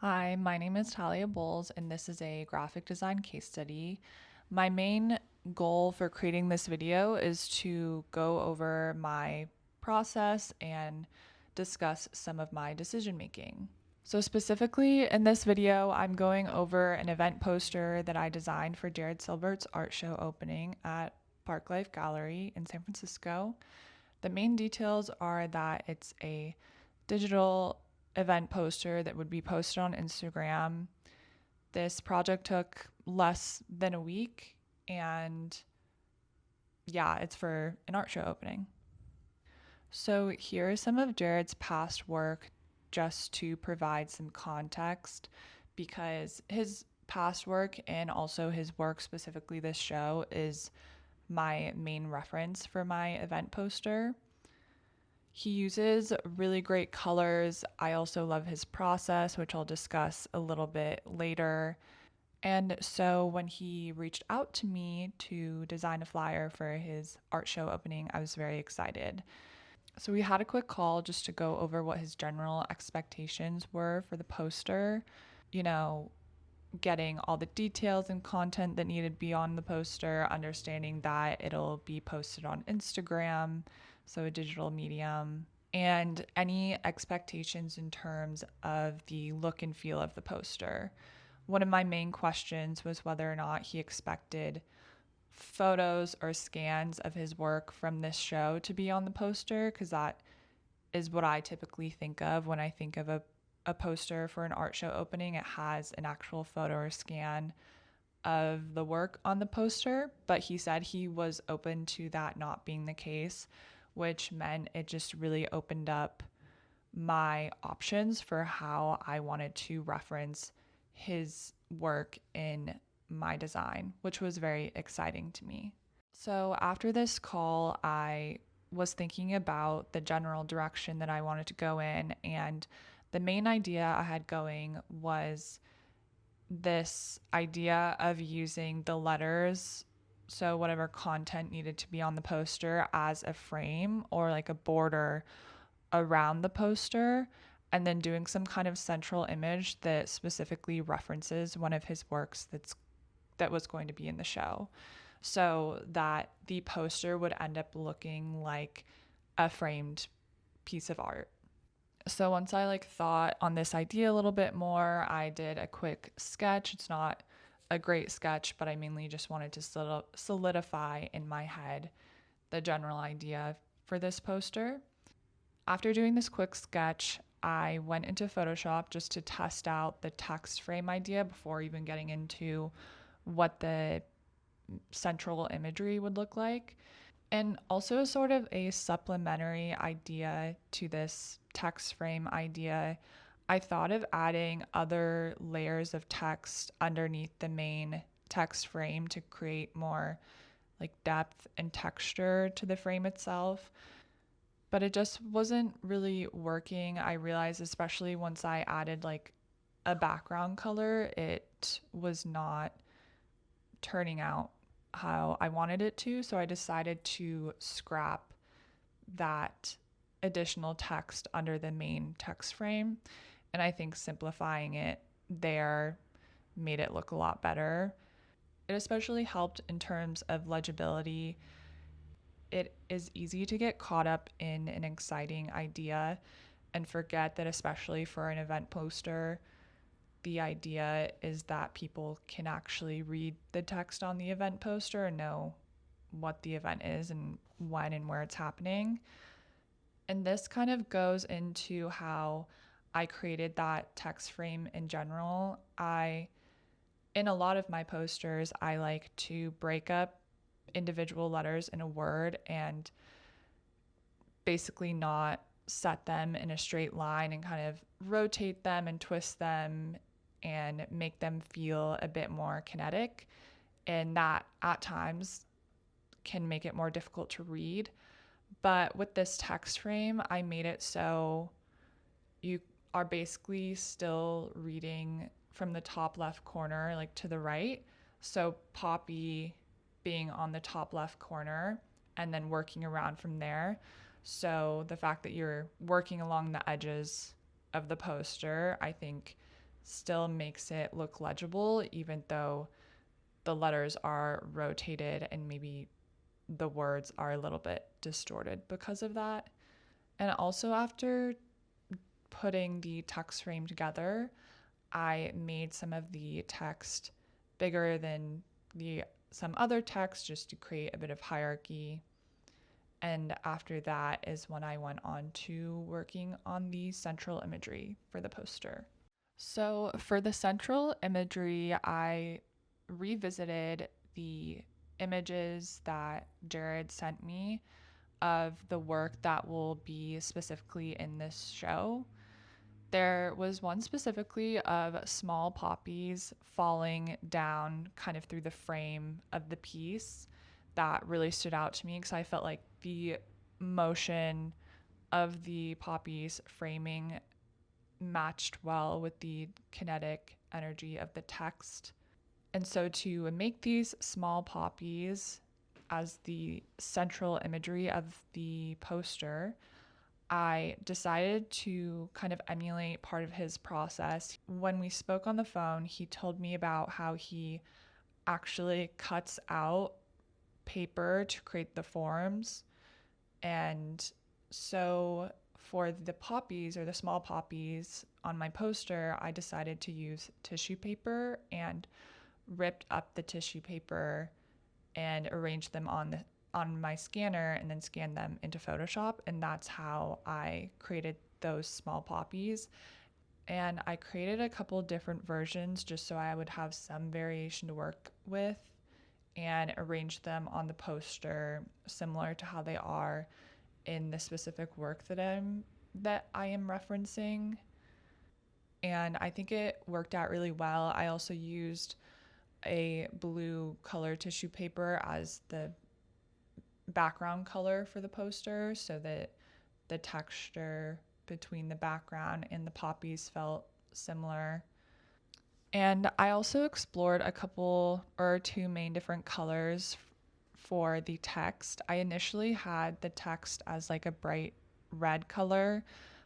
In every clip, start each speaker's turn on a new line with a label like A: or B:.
A: Hi, my name is Talia Bowles, and this is a graphic design case study. My main goal for creating this video is to go over my process and discuss some of my decision making. So, specifically in this video, I'm going over an event poster that I designed for Jared Silbert's art show opening at Park Gallery in San Francisco. The main details are that it's a digital event poster that would be posted on Instagram. This project took less than a week, and yeah, it's for an art show opening. So, here is some of Jared's past work just to provide some context because his past work and also his work, specifically this show, is my main reference for my event poster. He uses really great colors. I also love his process, which I'll discuss a little bit later. And so when he reached out to me to design a flyer for his art show opening, I was very excited. So we had a quick call just to go over what his general expectations were for the poster. You know, getting all the details and content that needed to be on the poster, understanding that it'll be posted on Instagram, so a digital medium, and any expectations in terms of the look and feel of the poster. One of my main questions was whether or not he expected photos or scans of his work from this show to be on the poster, because that is what I typically think of when I think of a poster for an art show opening. It has an actual photo or scan of the work on the poster, but he said he was open to that not being the case, which meant it just really opened up my options for how I wanted to reference his work in my design, which was very exciting to me. So after this call, I was thinking about the general direction that I wanted to go in, and the main idea I had going was this idea of using the letters, so whatever content needed to be on the poster, as a frame or like a border around the poster, and then doing some kind of central image that specifically references one of his works that was going to be in the show, so that the poster would end up looking like a framed piece of art. So once I thought on this idea a little bit more, I did a quick sketch. It's not a great sketch, but I mainly just wanted to solidify in my head the general idea for this poster. After doing this quick sketch, I went into Photoshop just to test out the text frame idea before even getting into what the central imagery would look like. And also, sort of a supplementary idea to this text frame idea, I thought of adding other layers of text underneath the main text frame to create more depth and texture to the frame itself. But it just wasn't really working. I realized, especially once I added a background color, it was not turning out how I wanted it to. So I decided to scrap that additional text under the main text frame. And I think simplifying it there made it look a lot better. It especially helped in terms of legibility. It is easy to get caught up in an exciting idea and forget that, especially for an event poster, the idea is that people can actually read the text on the event poster and know what the event is and when and where it's happening. And this kind of goes into how I created that text frame in general. In a lot of my posters, I like to break up individual letters in a word and basically not set them in a straight line and kind of rotate them and twist them and make them feel a bit more kinetic. And that at times can make it more difficult to read. But with this text frame, I made it so you are basically still reading from the top left corner, to the right. So Poppy being on the top left corner and then working around from there. So the fact that you're working along the edges of the poster, I think, still makes it look legible, even though the letters are rotated and maybe the words are a little bit distorted because of that. And also, after putting the text frame together, I made some of the text bigger than some other text just to create a bit of hierarchy. And after that is when I went on to working on the central imagery for the poster. So for the central imagery, I revisited the images that Jared sent me of the work that will be specifically in this show. There was one specifically of small poppies falling down kind of through the frame of the piece that really stood out to me because I felt like the motion of the poppies framing matched well with the kinetic energy of the text. And so to make these small poppies as the central imagery of the poster, I decided to kind of emulate part of his process. When we spoke on the phone, he told me about how he actually cuts out paper to create the forms. And so for the poppies or the small poppies on my poster, I decided to use tissue paper and ripped up the tissue paper and arranged them on my scanner and then scanned them into Photoshop. And that's how I created those small poppies. And I created a couple different versions just so I would have some variation to work with and arranged them on the poster similar to how they are in the specific work that I am referencing. And I think it worked out really well. I also used a blue color tissue paper as the background color for the poster so that the texture between the background and the poppies felt similar. And I also explored a couple or two main different colors for the text. I initially had the text as like a bright red color,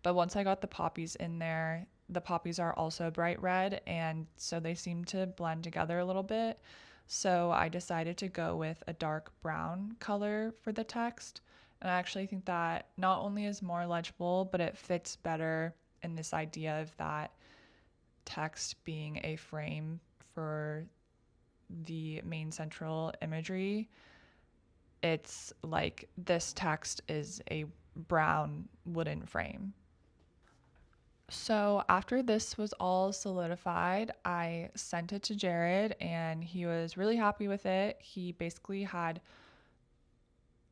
A: but once I got the poppies in there, the poppies are also bright red, and so they seem to blend together a little bit. So I decided to go with a dark brown color for the text. And I actually think that not only is more legible, but it fits better in this idea of that text being a frame for the main central imagery. It's like this text is a brown wooden frame. So after this was all solidified, I sent it to Jared and he was really happy with it. He basically had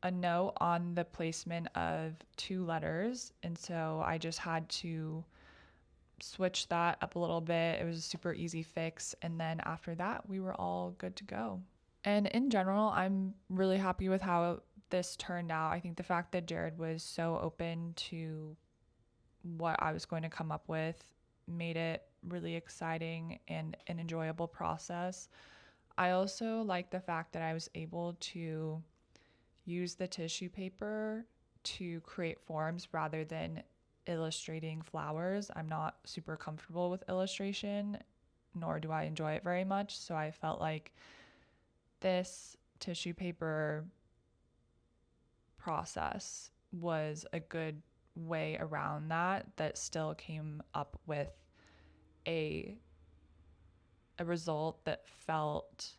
A: a note on the placement of 2 letters, and so I just had to switch that up a little bit. It was a super easy fix, and then after that, we were all good to go. And in general, I'm really happy with how this turned out. I think the fact that Jared was so open to what I was going to come up with made it really exciting and an enjoyable process. I also like the fact that I was able to use the tissue paper to create forms rather than illustrating flowers. I'm not super comfortable with illustration, nor do I enjoy it very much. So I felt like this tissue paper process was a good way around that still came up with a result that felt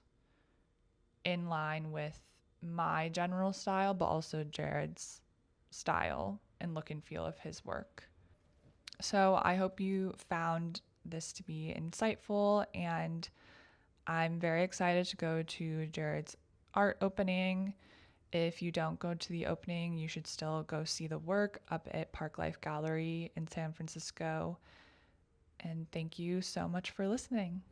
A: in line with my general style, but also Jared's style and look and feel of his work. So I hope you found this to be insightful, and I'm very excited to go to Jared's art opening. If you don't go to the opening, you should still go see the work up at Park Life Gallery in San Francisco. And thank you so much for listening.